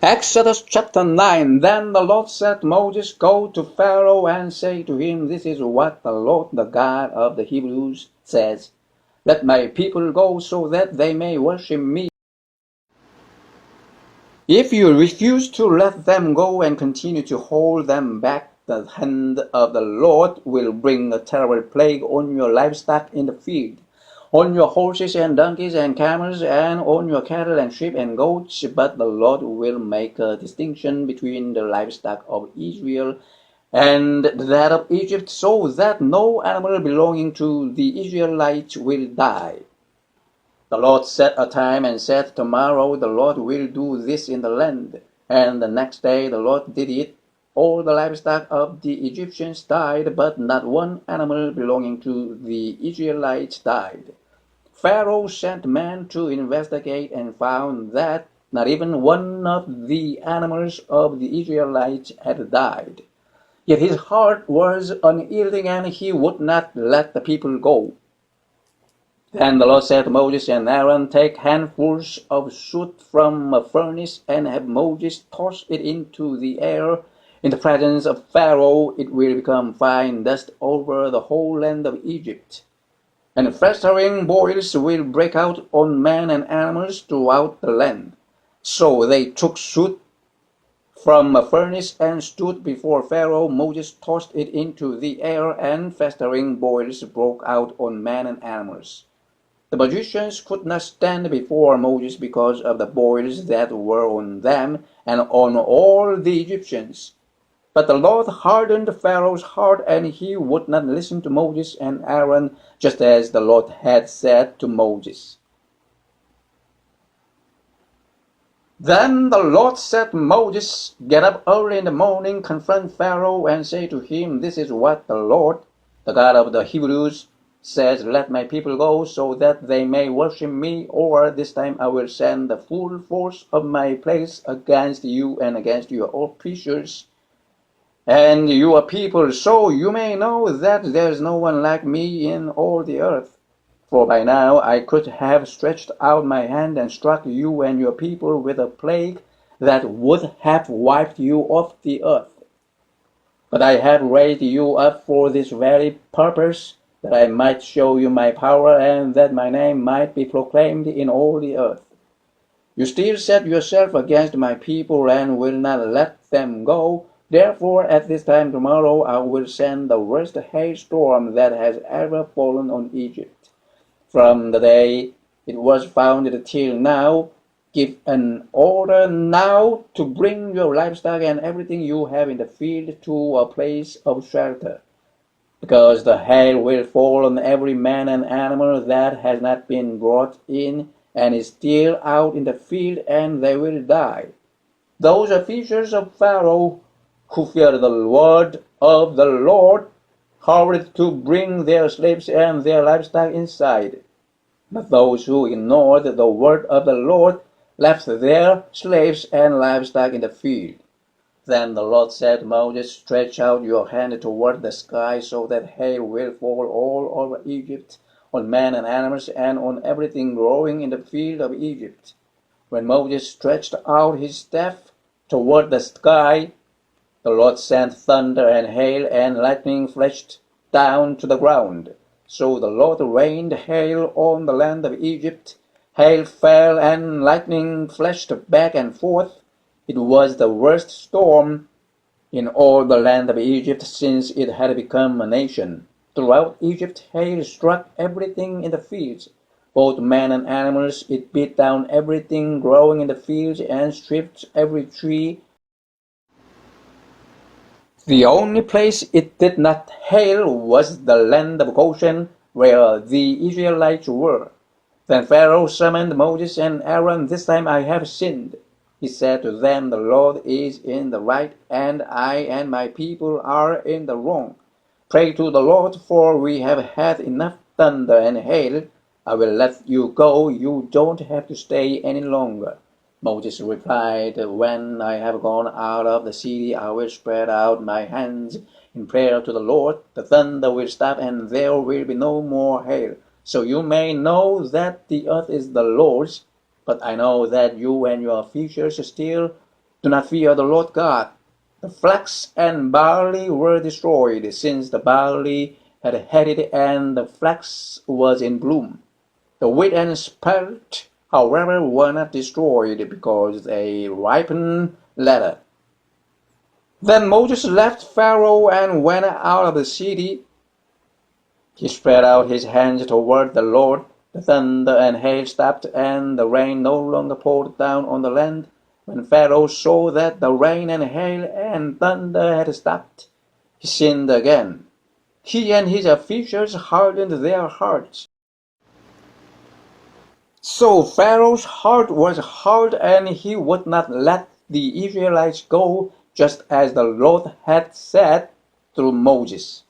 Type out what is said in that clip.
Exodus chapter 9. Then the Lord said to Moses, Go to Pharaoh and say to him, This is what the Lord, the God of the Hebrews, says. Let my people go so that they may worship me. If you refuse to let them go and continue to hold them back, the hand of the Lord will bring a terrible plague on your livestock in the field, on your horses and donkeys and camels, and on your cattle and sheep and goats. But the Lord will make a distinction between the livestock of Israel and that of Egypt, so that no animal belonging to the Israelites will die. The Lord set a time and said, Tomorrow the Lord will do this in the land. And the next day the Lord did it. All the livestock of the Egyptians died, but not one animal belonging to the Israelites died. Pharaoh sent men to investigate and found that not even one of the animals of the Israelites had died. Yet his heart was unyielding, and he would not let the people go. Then the Lord said to Moses and Aaron, Take handfuls of soot from a furnace and have Moses toss it into the air. In the presence of Pharaoh it will become fine dust over the whole land of Egypt. And festering boils will break out on men and animals throughout the land. So they took soot from a furnace and stood before Pharaoh. Moses tossed it into the air, and festering boils broke out on men and animals. The magicians could not stand before Moses because of the boils that were on them and on all the Egyptians. But the Lord hardened Pharaoh's heart, and he would not listen to Moses and Aaron, just as the Lord had said to Moses. Then the Lord said to Moses, Get up early in the morning, confront Pharaoh, and say to him, This is what the Lord, the God of the Hebrews, says, Let my people go so that they may worship me, or this time I will send the full force of my place against you and against your officials and your people, so you may know that there is no one like me in all the earth. For by now I could have stretched out my hand and struck you and your people with a plague that would have wiped you off the earth. But I have raised you up for this very purpose, that I might show you my power, and that my name might be proclaimed in all the earth. You still set yourself against my people and will not let them go. Therefore at this time tomorrow I will send the worst hailstorm that has ever fallen on Egypt. From the day it was founded till now, give an order now to bring your livestock and everything you have in the field to a place of shelter, because the hail will fall on every man and animal that has not been brought in and is still out in the field, and they will die. Those officials of Pharaoh who feared the word of the Lord hurried to bring their slaves and their livestock inside. But those who ignored the word of the Lord left their slaves and livestock in the field. Then the Lord said to Moses, Stretch out your hand toward the sky so that hail will fall all over Egypt, on men and animals, and on everything growing in the field of Egypt. When Moses stretched out his staff toward the sky, the Lord sent thunder and hail, and lightning flashed down to the ground. So the Lord rained hail on the land of Egypt. Hail fell and lightning flashed back and forth. It was the worst storm in all the land of Egypt since it had become a nation. Throughout Egypt hail struck everything in the fields, both men and animals. It beat down everything growing in the fields and stripped every tree. The only place it did not hail was the land of Goshen, where the Israelites were. Then Pharaoh summoned Moses and Aaron. This time I have sinned, he said to them. The Lord is in the right, and I and my people are in the wrong. Pray to the Lord, for we have had enough thunder and hail. I will let you go. You don't have to stay any longer. Moses replied, When I have gone out of the city, I will spread out my hands in prayer to the Lord. The thunder will stop, and there will be no more hail. So you may know that the earth is the Lord's. But I know that you and your officials still Do not fear the Lord God. The flax and barley were destroyed, since the barley had headed and the flax was in bloom. The wheat and spelt, however, were not destroyed, because they ripened later. Then Moses left Pharaoh and went out of the city. He spread out his hands toward the Lord. The thunder and hail stopped, and the rain no longer poured down on the land. When Pharaoh saw that the rain and hail and thunder had stopped, he sinned again. He and his officials hardened their hearts. So Pharaoh's heart was hard, and he would not let the Israelites go, just as the Lord had said through Moses.